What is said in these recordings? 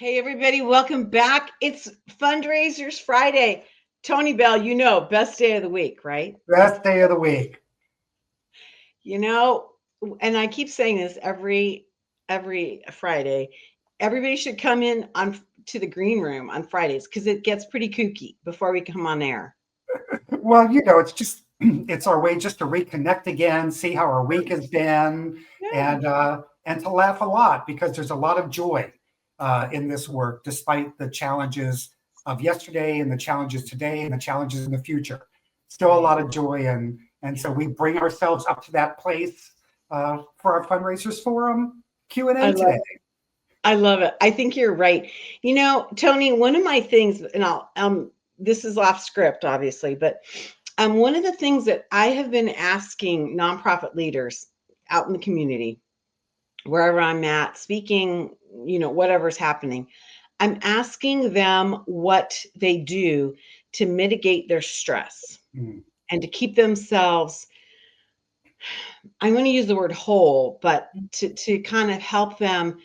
Hey, everybody, welcome back. It's Fundraisers Friday. Tony Bell, best day of the week, right? Best day of the week. You know, and I keep saying this every Friday. Everybody should come in on to the green room on Fridays because it gets pretty kooky before we come on air. Well, it's just it's our way just to reconnect again, see how our week has been, Yeah. and to laugh a lot because there's a lot of joy in this work, despite the challenges of yesterday and the challenges today and the challenges in the future. Still a lot of joy, and so we bring ourselves up to that place for our fundraisers forum I Q&A love today. I love it. I think you're right. Tony, one of my things, and this is off script, obviously, but one of the things that I have been asking nonprofit leaders out in the community, wherever I'm at, speaking, whatever's happening, I'm asking them what they do to mitigate their stress Mm. and to keep themselves, I'm going to use the word whole, but to kind of help them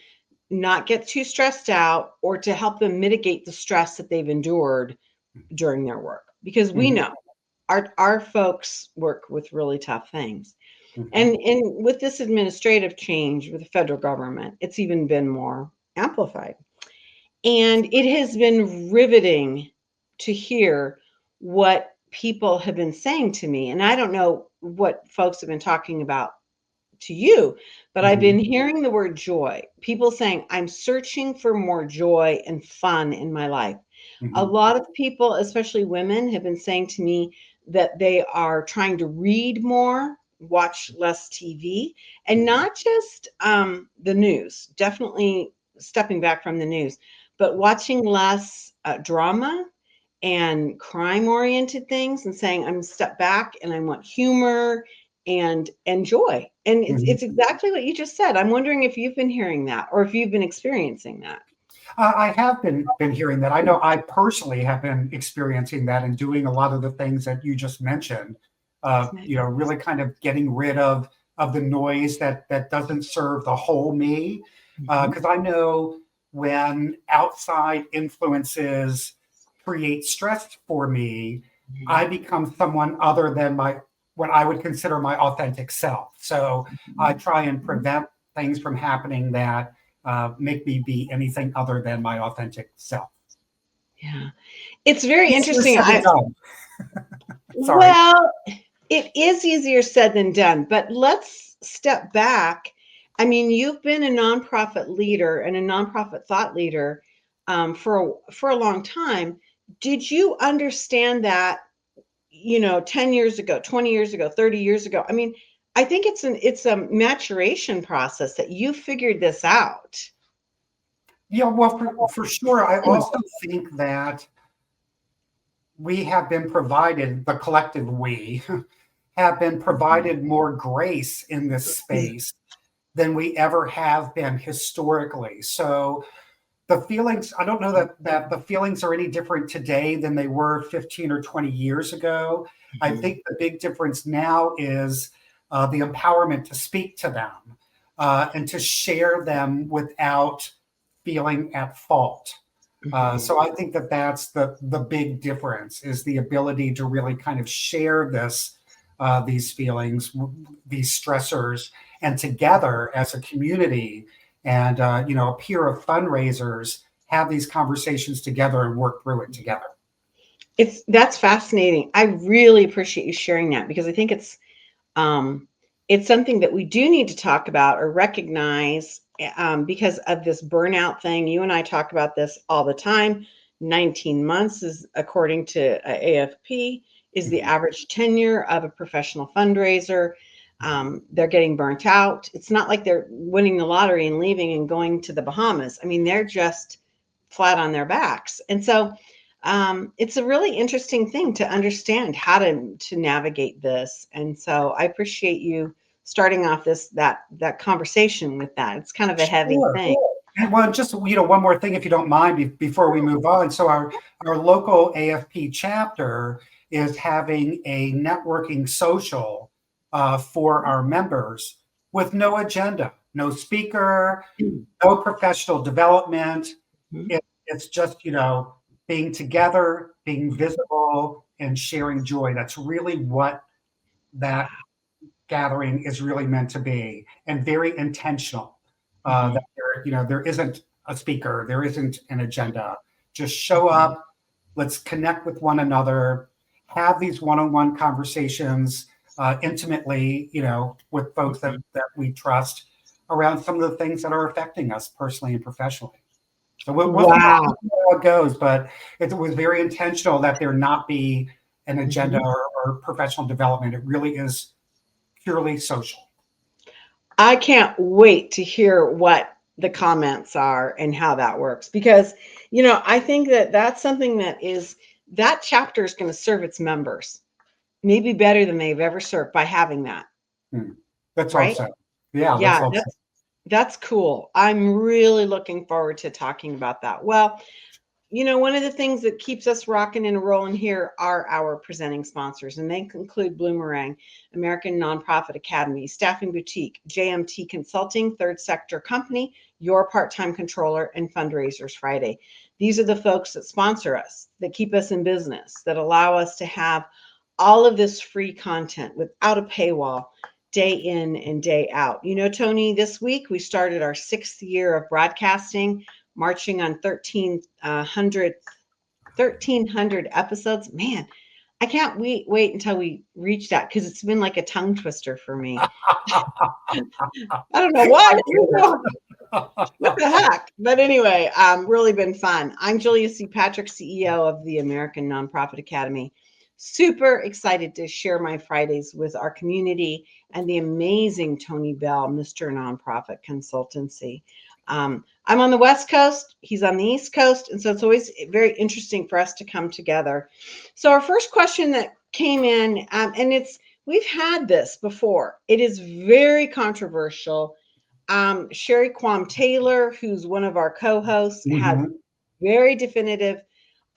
not get too stressed out or to help them mitigate the stress that they've endured during their work. Because we Mhm. know our folks work with really tough things. Mhm. And with this administrative change with the federal government, it's even been more amplified. And it has been riveting to hear what people have been saying to me. And I don't know what folks have been talking about to you, but I've been Mhm. hearing the word joy. People saying, I'm searching for more joy and fun in my life. A Mhm. lot of people, especially women, have been saying to me that they are trying to read more, watch less TV, and Mhm. not just the news, definitely stepping back from the news, but watching less drama and crime oriented things and saying I'm step back and I want humor and joy. And Mhm. it's exactly what you just said. I'm wondering if you've been hearing that or if you've been experiencing that. I have been hearing that. I know I personally have been experiencing that and doing a lot of the things that you just mentioned. Isn't it? Really kind of getting rid of the noise that doesn't serve the whole me. Mhm. Because I know when outside influences create stress for me, Mhm. I become someone other than my what I would consider my authentic self. So I Mhm. try and Mhm. prevent things from happening that make me be anything other than my authentic self. Yeah. It's very Easier interesting. said than done. Sorry. Well, it is easier said than done, but let's step back. I mean, you've been a nonprofit leader and a nonprofit thought leader for a long time. Did you understand that, 10 years ago, 20 years ago, 30 years ago? I mean, I think it's a maturation process that you figured this out. Yeah, well, for sure. I also think that we have been provided, the collective we, have been provided more grace in this space than we ever have been historically. So the feelings, I don't know that the feelings are any different today than they were 15 or 20 years ago. I Mhm. think the big difference now is the empowerment to speak to them and to share them without feeling at fault. Mhm. So I think that that's the big difference is the ability to really kind of share these feelings, these stressors, and together as a community and a peer of fundraisers have these conversations together and work through it together. That's fascinating. I really appreciate you sharing that because I think um, it's something that we do need to talk about or recognize because of this burnout thing. You and I talk about this all the time. 19 months is, according to AFP, is the Mhm. average tenure of a professional fundraiser. They're getting burnt out. It's not like they're winning the lottery and leaving and going to the Bahamas. I mean, they're just flat on their backs. And so it's a really interesting thing to understand how to navigate this. And so I appreciate you starting off that conversation with that. It's kind of a heavy Sure. thing. And well, just one more thing, if you don't mind, before we move on. So our local AFP chapter is having a networking social for our members with no agenda, no speaker, no professional development. Mhm. It's just, being together, being visible, and sharing joy. That's really what that gathering is really meant to be, and very intentional. That there isn't a speaker, there isn't an agenda. Just show up. Let's connect with one another. Have these one-on-one conversations intimately, with folks that we trust around some of the things that are affecting us personally and professionally. So we'll see Wow. how it goes, but it was very intentional that there not be an agenda Mhm. or professional development. It really is purely social. I can't wait to hear what the comments are and how that works, because I think that that's something that chapter is going to serve its members maybe better than they've ever served by having that, Let's hope right? so. Yeah, let's Yeah, hope so. that's cool. I'm really looking forward to talking about that. Well, one of the things that keeps us rocking and rolling here are our presenting sponsors, and they include Bloomerang, American Nonprofit Academy, Staffing Boutique, JMT Consulting, Third Sector Company, Your Part-Time Controller, and Fundraisers Friday. These are the folks that sponsor us, that keep us in business, that allow us to have all of this free content without a paywall, day in and day out. Tony, this week we started our 6th year of broadcasting, marching on 1,300 episodes. Man, I can't wait until we reach that, because it's been like a tongue twister for me. I don't know why. What the heck? But anyway, really been fun. I'm Julia C. Patrick, CEO of the American Nonprofit Academy. Super excited to share my Fridays with our community and the amazing Tony Bell, Mr. Nonprofit Consultancy. I'm on the West Coast, he's on the East Coast, and so it's always very interesting for us to come together. So our first question that came in, and we've had this before. It is very controversial. Sherry Quam Taylor, who's one of our co-hosts, has Mhm. very definitive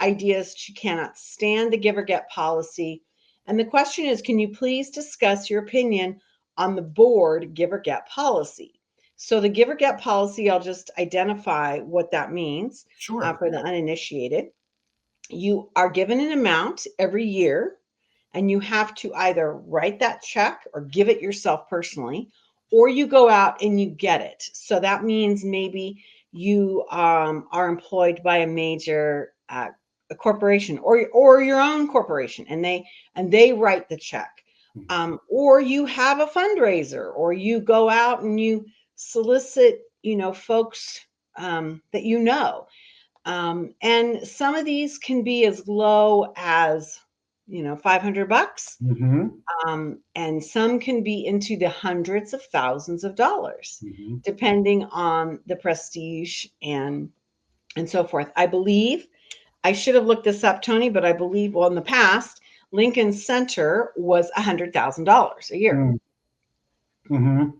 ideas. She cannot stand the give or get policy. And the question is, can you please discuss your opinion on the board give or get policy? So the give or get policy, I'll just identify what that means Sure. for the uninitiated. You are given an amount every year, and you have to either write that check or give it yourself personally, or you go out and you get it. So that means maybe you are employed by a major a corporation, or your own corporation, and they write the check, or you have a fundraiser, or you go out and you solicit folks that and some of these can be as low as $500, Mhm. and some can be into the hundreds of thousands of dollars, Mhm. depending on the prestige and so forth. I believe I should have looked this up, Tony, but I believe, well, in the past, Lincoln Center was $100,000 a year, Mm. Mhm.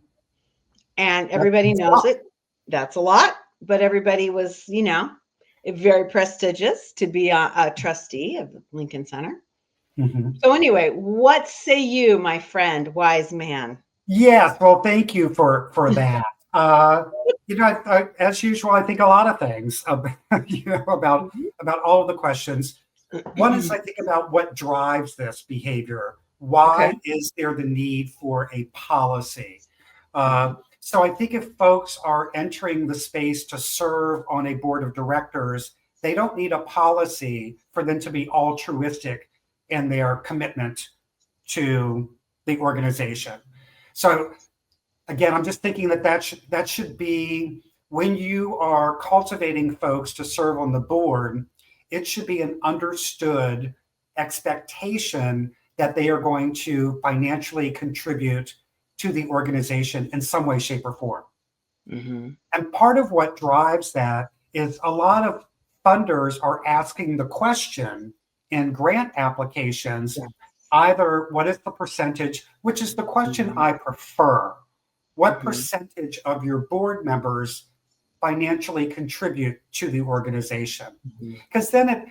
and everybody That's a knows lot. it. That's a lot, but everybody was, very prestigious to be a trustee of Lincoln Center. Mhm. So anyway, what say you, my friend, wise man? Yes, well, thank you for that. As usual, I think a lot of things about all of the questions. One is I think about what drives this behavior. Okay. Why is there the need for a policy? So I think if folks are entering the space to serve on a board of directors, they don't need a policy for them to be altruistic in their commitment to the organization. So again, I'm just thinking that should be when you are cultivating folks to serve on the board, it should be an understood expectation that they are going to financially contribute to the organization in some way, shape, or form. Mm-hmm. And part of what drives that is a lot of funders are asking the question in grant applications, Yeah. either what is the percentage, which is the question Mm-hmm. I prefer. What Mm-hmm. percentage of your board members financially contribute to the organization? Because then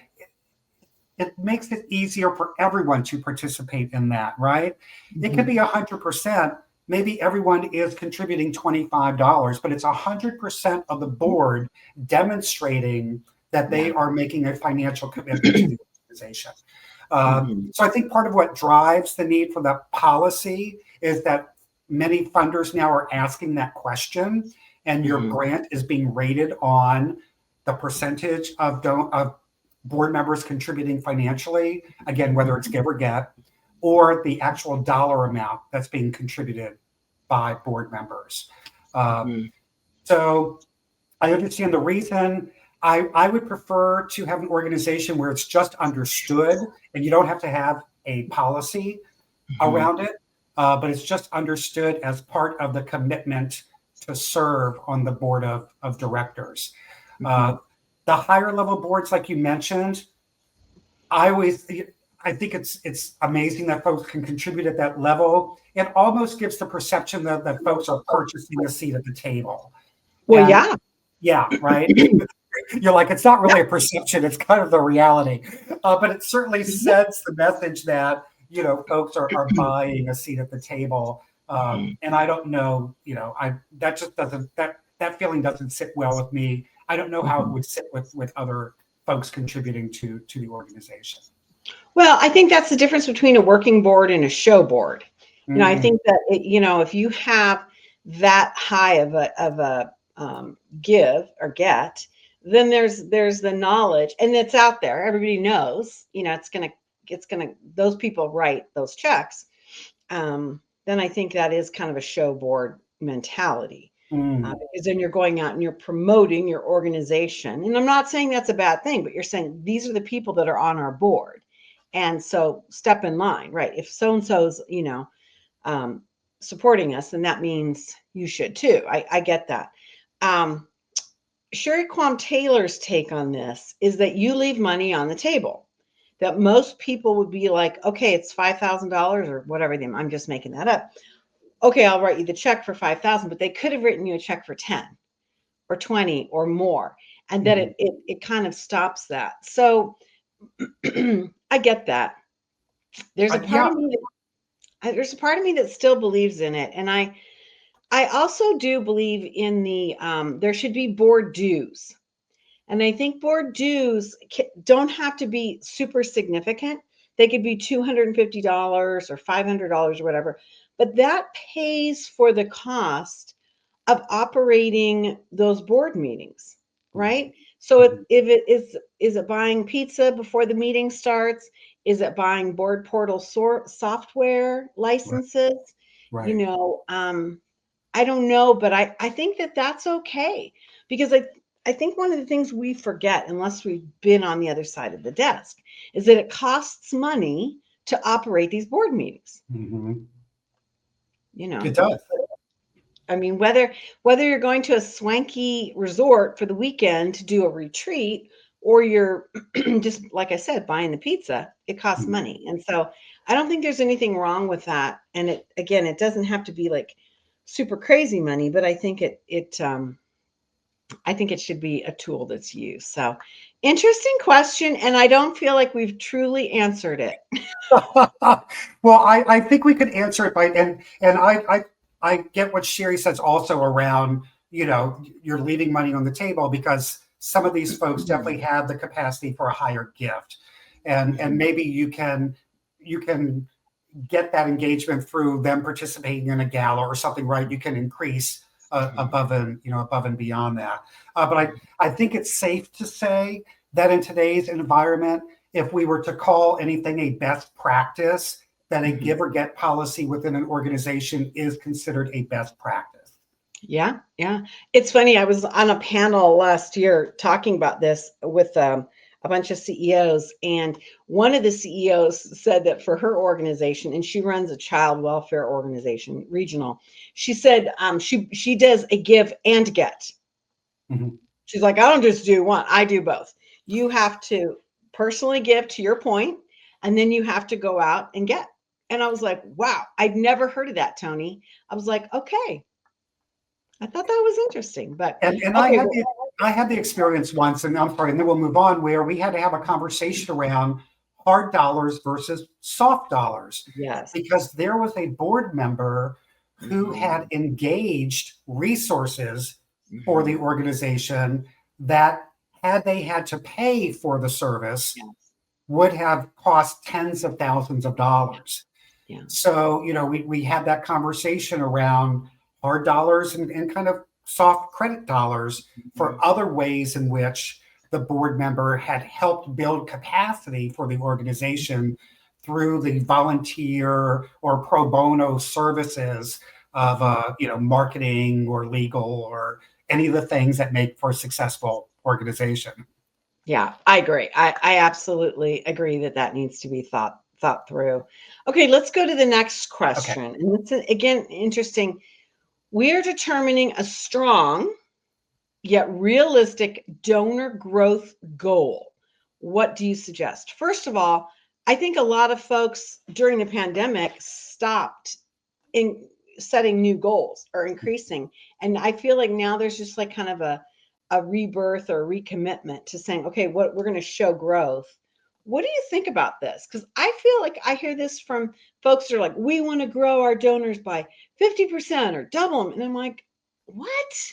it makes it easier for everyone to participate in that, right? It could be 100%, maybe everyone is contributing $25, but it's 100% of the board demonstrating that they are making a financial commitment to the organization. So I think part of what drives the need for that policy is that many funders now are asking that question, and your grant is being rated on the percentage of board members contributing financially, again, whether it's give or get, or the actual dollar amount that's being contributed by board members. So I understand the reason. I would prefer to have an organization where it's just understood and you don't have to have a policy around it, but it's just understood as part of the commitment to serve on the board of directors. The higher level boards, like you mentioned, I think it's amazing that folks can contribute at that level. It almost gives the perception that folks are purchasing a seat at the table. Well, yeah, right. You're like, it's not really a perception; it's kind of the reality. But it certainly sends the message that folks are buying a seat at the table. And I don't know, that just doesn't that feeling doesn't sit well with me. I don't know how it would sit with other folks contributing to the organization. Well, I think that's the difference between a working board and a show board. I think that if you have that high of a give or get, then there's the knowledge, and it's out there. Everybody knows, it's gonna those people write those checks. Then I think that is kind of a show board mentality. Because then you're going out and you're promoting your organization. And I'm not saying that's a bad thing, but you're saying these are the people that are on our board. And so step in line, right? If so-and-so's, supporting us, then that means you should too. I get that. Sherry Quam Taylor's take on this is that you leave money on the table. That most people would be like, okay, it's $5,000 or whatever. I'm just making that up. Okay, I'll write you the check for 5,000, but they could have written you a check for 10 or 20 or more. And that it kind of stops that. So I get that. There's a part of me that still believes in it. And I also do believe in there should be board dues. And I think board dues don't have to be super significant. They could be $250 or $500 or whatever. But that pays for the cost of operating those board meetings, right? So if it is it buying pizza before the meeting starts? Is it buying board portal software licenses? Right. I don't know, but I think that's okay, because I think one of the things we forget, unless we've been on the other side of the desk, is that it costs money to operate these board meetings. It does. I mean, whether you're going to a swanky resort for the weekend to do a retreat, or you're just, like I said, buying the pizza, it costs money. And so I don't think there's anything wrong with that. And it doesn't have to be like super crazy money, but I think I think it should be a tool that's used. So interesting question. And I don't feel like we've truly answered it. Well, I think we could answer it and I get what Sherry says also around, you're leaving money on the table because some of these folks definitely have the capacity for a higher gift. And maybe you can get that engagement through them participating in a gala or something, right? You can increase above and beyond that. But I think it's safe to say that in today's environment, if we were to call anything a best practice, that a give or get policy within an organization is considered a best practice. Yeah. It's funny. I was on a panel last year talking about this with a bunch of CEOs, and one of the CEOs said that for her organization, and she runs a child welfare organization, regional, she said she does a give and get. She's like, I don't just do one, I do both. You have to personally give, to your point, and then you have to go out and get. And I was like, wow, I'd never heard of that, Tony. I was like, okay. I thought that was interesting, but and okay, I had the experience once, and I'm sorry, and then we'll move on, where we had to have a conversation around hard dollars versus soft dollars. Yes. Because there was a board member who had engaged resources for the organization that, had they had to pay for the service, would have cost tens of thousands of dollars. Yeah. So, we had that conversation around hard dollars and kind of soft credit dollars for other ways in which the board member had helped build capacity for the organization through the volunteer or pro bono services of marketing or legal or any of the things that make for a successful organization. Yeah, I agree. I absolutely agree that needs to be thought through. Okay, let's go to the next question. Okay. And it's again interesting. We are determining a strong yet realistic donor growth goal. What do you suggest? First of all, I think a lot of folks during the pandemic stopped in setting new goals or increasing. And I feel like now there's just like kind of a rebirth or recommitment to saying, okay, what we're going to show growth. What do you think about this? Because I feel like I hear this from folks that are like, we want to grow our donors by 50% or double them. And I'm like, what?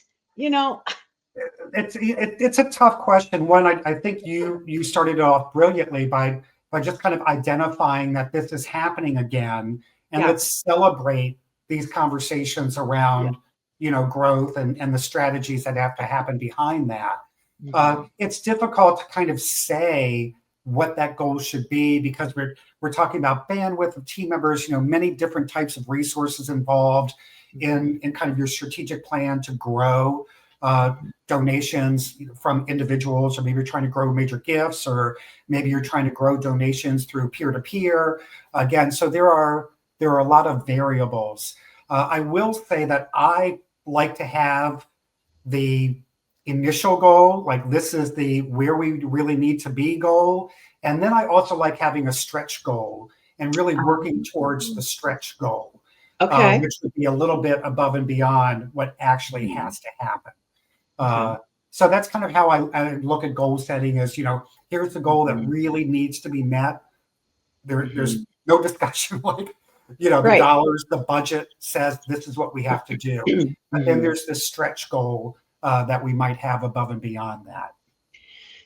It's a tough question. One, I think you started off brilliantly by just kind of identifying that this is happening again, and let's celebrate these conversations around growth and the strategies that have to happen behind that. It's difficult to kind of say what that goal should be because we're talking about bandwidth of team members, many different types of resources involved in kind of your strategic plan to grow donations from individuals, or maybe you're trying to grow major gifts, or maybe you're trying to grow donations through peer-to-peer. Again, so there are a lot of variables. I will say that I like to have the initial goal, like this is the where we really need to be goal. And then I also like having a stretch goal and really working towards the stretch goal, which would be a little bit above and beyond what actually has to happen. So that's kind of how I look at goal setting is, here's the goal that really needs to be met. There's no discussion like, the dollars, the budget says this is what we have to do. But then there's this stretch goal that we might have above and beyond that.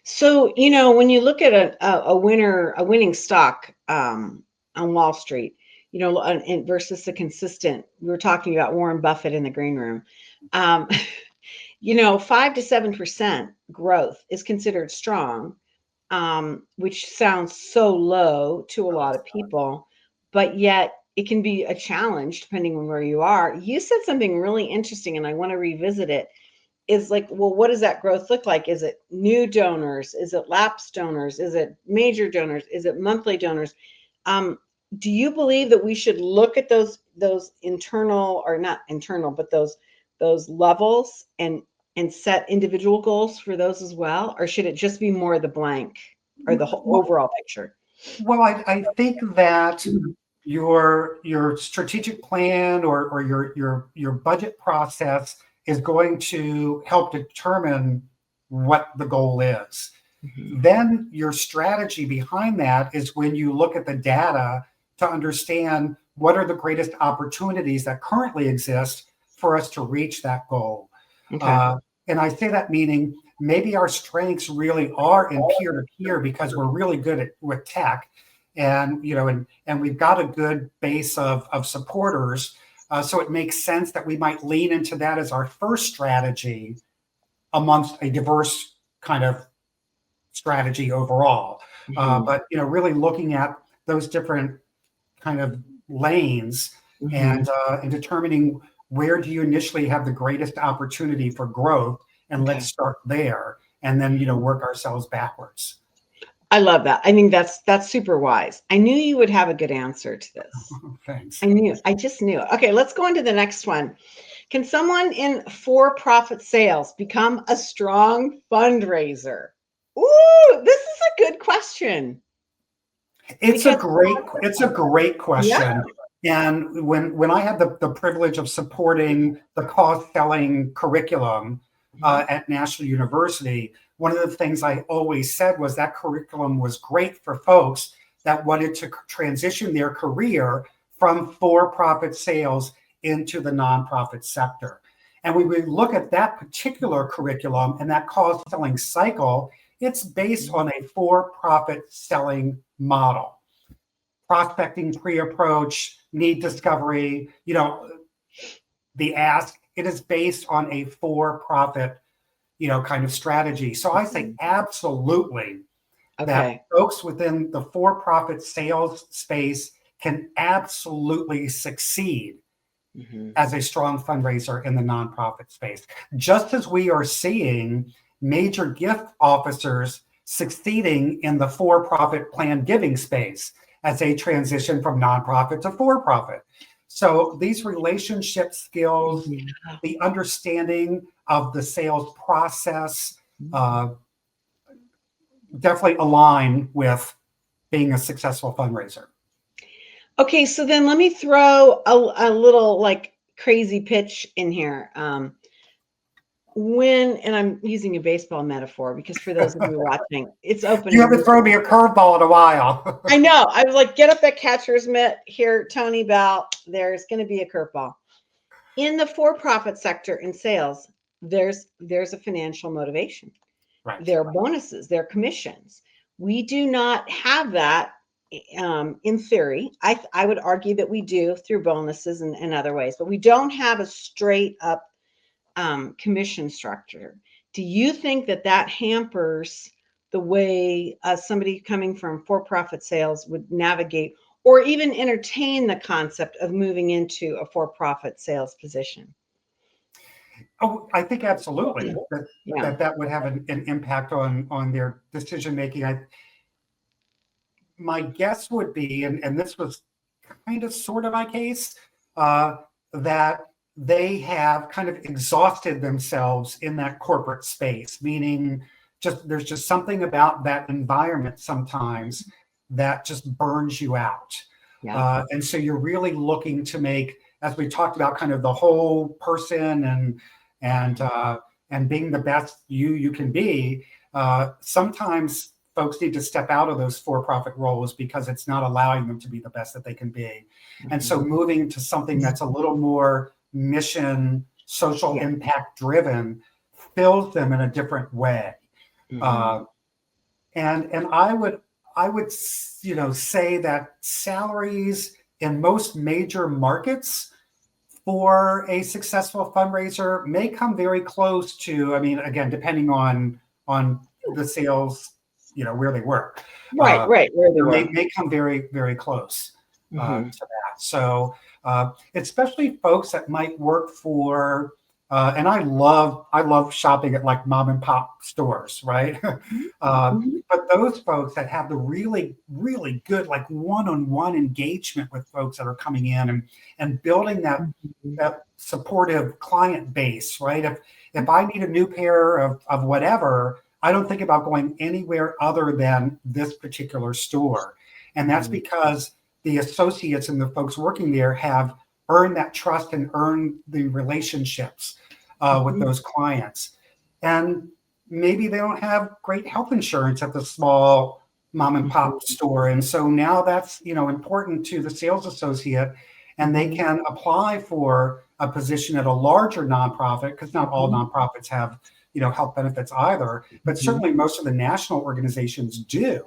So, when you look at a winning stock on Wall Street, versus the consistent, we were talking about Warren Buffett in the green room. 5 to 7% growth is considered strong, which sounds so low to a lot of people, but yet it can be a challenge depending on where you are. You said something really interesting, and I want to revisit it. Is like, well, what does that growth look like? Is it new donors? Is it lapsed donors? Is it major donors? Is it monthly donors? Do you believe that we should look at those internal, or not internal, but those levels and set individual goals for those as well? Or should it just be more the blank or the whole overall picture? Well, I think that your strategic plan or your budget process is going to help determine what the goal is. Then your strategy behind that is when you look at the data to understand what are the greatest opportunities that currently exist for us to reach that goal. And I say that meaning maybe our strengths really are in peer-to-peer because we're really good with tech, and we've got a good base of supporters. So it makes sense that we might lean into that as our first strategy amongst a diverse kind of strategy overall. But really looking at those different kind of lanes and determining where do you initially have the greatest opportunity for growth, and let's start there, and then work ourselves backwards. I love that. I think that's super wise. I knew you would have a good answer to this. Thanks. I just knew. Okay, let's go on to the next one. Can someone in for-profit sales become a strong fundraiser? Ooh, this is a good question. It's a great question. Yeah. And when I had the privilege of supporting the cost-selling curriculum at National University, one of the things I always said was that curriculum was great for folks that wanted to transition their career from for-profit sales into the nonprofit sector. And when we look at that particular curriculum and that cause selling cycle, it's based on a for-profit selling model. Prospecting, pre-approach, need discovery, the ask, it is based on a for-profit, kind of strategy. So I say absolutely that folks within the for-profit sales space can absolutely succeed as a strong fundraiser in the nonprofit space. Just as we are seeing major gift officers succeeding in the for-profit plan giving space as they transition from nonprofit to for-profit. So these relationship skills, the understanding of the sales process, definitely align with being a successful fundraiser. Okay, so then let me throw a little like crazy pitch in here. And I'm using a baseball metaphor because for those of you watching, it's open. You haven't thrown me a curveball in a while. I know. I was like, get up that catcher's mitt here, Tony Bell. There's going to be a curveball. In the for-profit sector in sales, there's a financial motivation. Right. There are bonuses, there are commissions. We do not have that in theory. I would argue that we do through bonuses and other ways, but we don't have a straight up commission structure. Do you think that hampers the way somebody coming from for-profit sales would navigate or even entertain the concept of moving into a for-profit sales position? Oh, I think absolutely that would have an impact on their decision making. My guess would be, and this was kind of sort of my case, that they have kind of exhausted themselves in that corporate space, meaning there's just something about that environment sometimes that just burns you out. And so you're really looking to make, as we talked about, kind of the whole person and being the best you can be. Sometimes folks need to step out of those for-profit roles because it's not allowing them to be the best that they can be. And so moving to something that's a little more mission, social impact driven fills them in a different way. And I would say that salaries in most major markets for a successful fundraiser may come very close to, again, depending on the sales, where they work. Right, where they work. May come very, very close to that. So especially folks that might work for, and I love shopping at like mom and pop stores, right? But those folks that have the really, really good like one-on-one engagement with folks that are coming in and building that supportive client base, right? If I need a new pair of whatever, I don't think about going anywhere other than this particular store. And that's because the associates and the folks working there have earned that trust and earned the relationships with those clients. And maybe they don't have great health insurance at the small mom and pop store. And so now that's, important to the sales associate, and they can apply for a position at a larger nonprofit, because not all nonprofits have, health benefits either, but certainly most of the national organizations do.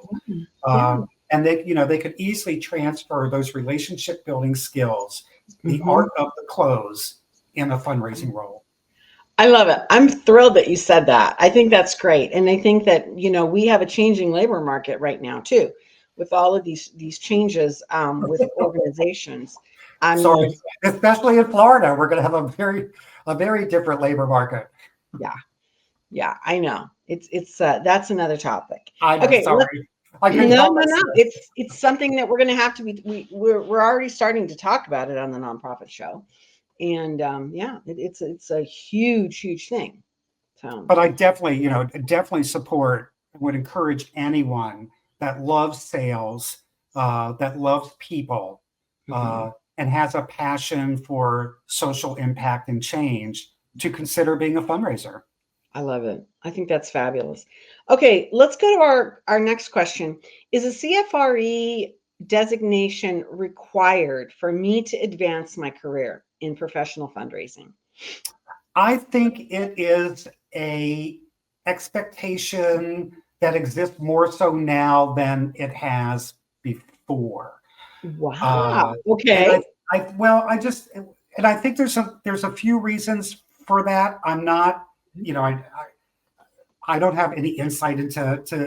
And they could easily transfer those relationship building skills, the art of the close, in a fundraising role. I love it. I'm thrilled that you said that. I think that's great. And I think that, we have a changing labor market right now too, with all of these changes with organizations. Sorry, especially in Florida, we're going to have a very different labor market. Yeah, I know. It's that's another topic. I know, okay, sorry. No. It's something that we're going to have to be. We're already starting to talk about it on the nonprofit show, and it's a huge thing. So, but I definitely support, would encourage anyone that loves sales, that loves people, and has a passion for social impact and change to consider being a fundraiser. I love it. I think that's fabulous. Okay, let's go to our next question. Is a CFRE designation required for me to advance my career in professional fundraising? I think it is a expectation that exists more so now than it has before. Wow. And Okay. I think there's a few reasons for that. I'm not, you know, I don't have any insight into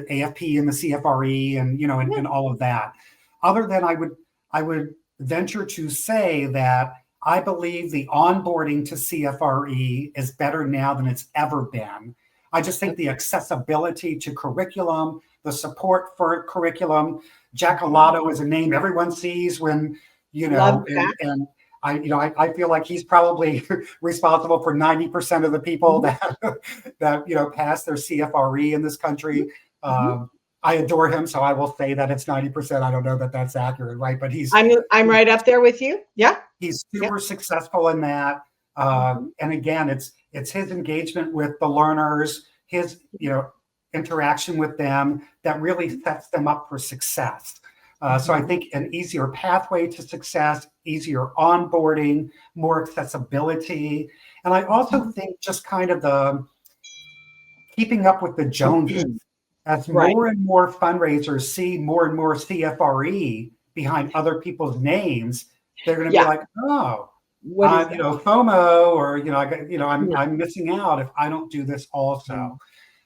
AFP and the CFRE and Yeah. and all of that, other than I would venture to say that I believe the onboarding to CFRE is better now than it's ever been. I just think the accessibility to curriculum, the support for curriculum, Jack Alato is a name everyone sees when Love that. and I feel like he's probably responsible for 90% of the people Mhm. that pass their CFRE in this country. Mhm. I adore him, so I will say that it's 90%. I don't know that that's accurate, right? But I'm right up there with you. Yeah. he's Yep. super successful in that. Mhm. And again, it's his engagement with the learners, his interaction with them that really sets them up for success. So I think an easier pathway to success, easier onboarding, more accessibility, and I also think just kind of the keeping up with the Joneses. As Right. more and more fundraisers see more and more CFRE behind other people's names, they're going to be Yeah. like, oh, What is that? FOMO, or No. I'm missing out if I don't do this also.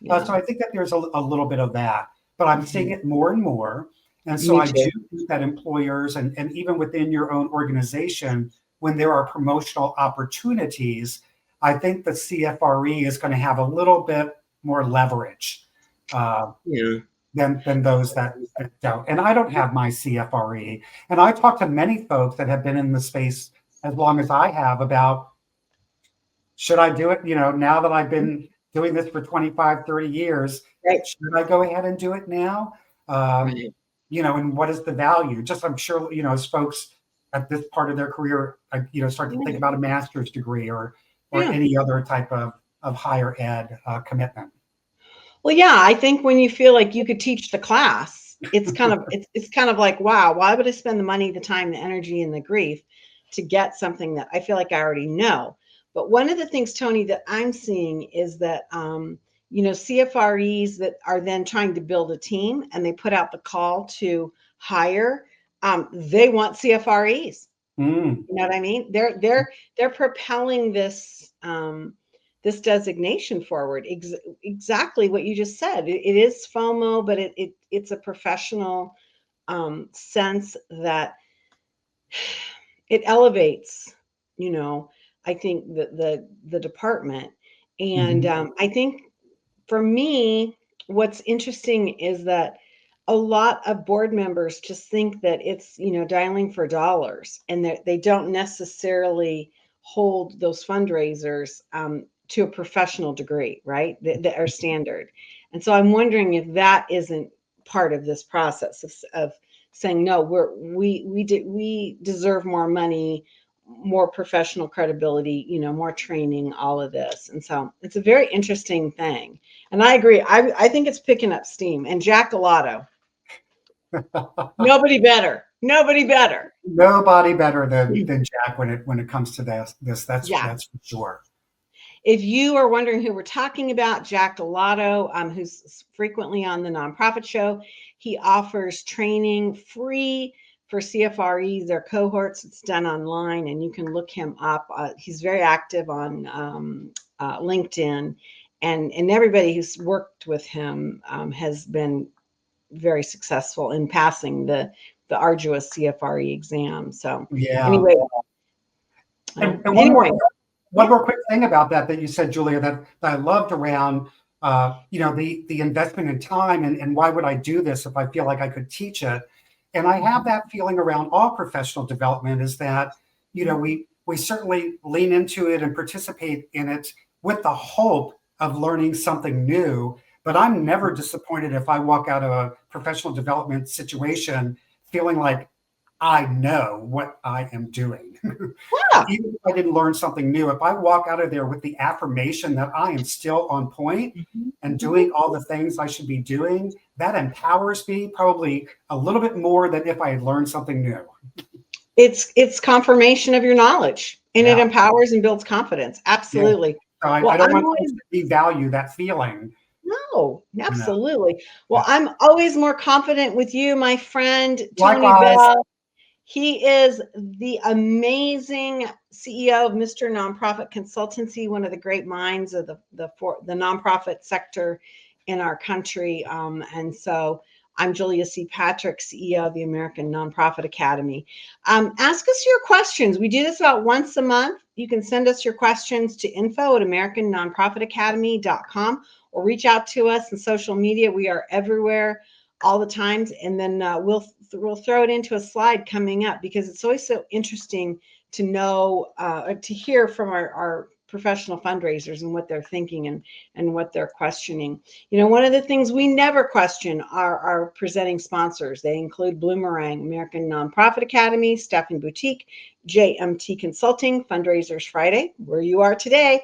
Yeah. So I think that there's a little bit of that, but I'm seeing Mhm. it more and more. And so Me I do too. think that employers and even within your own organization, when there are promotional opportunities, I think the CFRE is going to have a little bit more leverage uh, Yeah. than those that don't. And I don't have my CFRE. And I talk to many folks that have been in the space as long as I have about, should I do it? Now that I've been doing this for 25, 30 years, Right. should I go ahead and do it now? Um, Right. and what is the value? Just, I'm sure, as folks at this part of their career, start to think Yeah. about a master's degree or Yeah. any other type of higher ed commitment. Well, yeah, I think when you feel like you could teach the class, it's kind of like, wow, why would I spend the money, the time, the energy, and the grief to get something that I feel like I already know? But one of the things, Tony, that I'm seeing is that CFREs that are then trying to build a team and they put out the call to hire, they want CFREs. Mm. You know what I mean? They're propelling this designation forward. Exactly what you just said. It is FOMO, but it's a professional sense that it elevates. You know, I think the department, and Mhm. I think for me, what's interesting is that a lot of board members just think that it's, dialing for dollars and that they don't necessarily hold those fundraisers to a professional degree, right? That are standard. And so I'm wondering if that isn't part of this process of saying, no, we deserve more money, more professional credibility, more training, all of this. And so it's a very interesting thing. And I agree. I think it's picking up steam. And Jack Galato, nobody better. Nobody better. Nobody better than Jack when it comes to this. Yeah. That's for sure. If you are wondering who we're talking about, Jack Galato, who's frequently on the Nonprofit Show, he offers training free for CFREs, their cohorts. It's done online, and you can look him up. He's very active on LinkedIn, and everybody who's worked with him has been very successful in passing the arduous CFRE exam. So Yeah. anyway, And anyway, one yeah. more quick thing about that you said, Julia, that I loved around the investment in time and why would I do this if I feel like I could teach it? And I have that feeling around all professional development is that, we certainly lean into it and participate in it with the hope of learning something new. But I'm never disappointed if I walk out of a professional development situation feeling like I know what I am doing. Yeah. Even if I didn't learn something new, if I walk out of there with the affirmation that I am still on point and doing all the things I should be doing, that empowers me probably a little bit more than if I had learned something new. It's confirmation of your knowledge, and it Yeah. empowers and builds confidence. Yeah. Absolutely. So I Well, don't I'm want always folks to devalue that feeling. no, You know. absolutely. Well, Yeah. I'm always more confident with you, my friend Tony Likewise. Bell. He is the amazing CEO of Mr. Nonprofit Consultancy, one of the great minds of the nonprofit sector in our country. And so I'm Julia C. Patrick, CEO of the American Nonprofit Academy. Ask us your questions. We do this about once a month. You can send us your questions to info@americannonprofitacademy.com or reach out to us in social media. We are everywhere all the times, and then we'll throw it into a slide coming up, because it's always so interesting to know to hear from our professional fundraisers and what they're thinking and what they're questioning. You know, one of the things we never question are our presenting sponsors. They include Bloomerang, American Nonprofit Academy, Staffing Boutique, JMT Consulting, Fundraisers Friday, where you are today,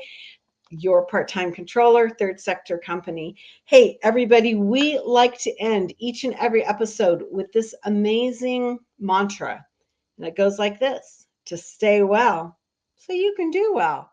your part-time controller, third sector company. Hey, everybody, we like to end each and every episode with this amazing mantra. And it goes like this: to stay well so you can do well.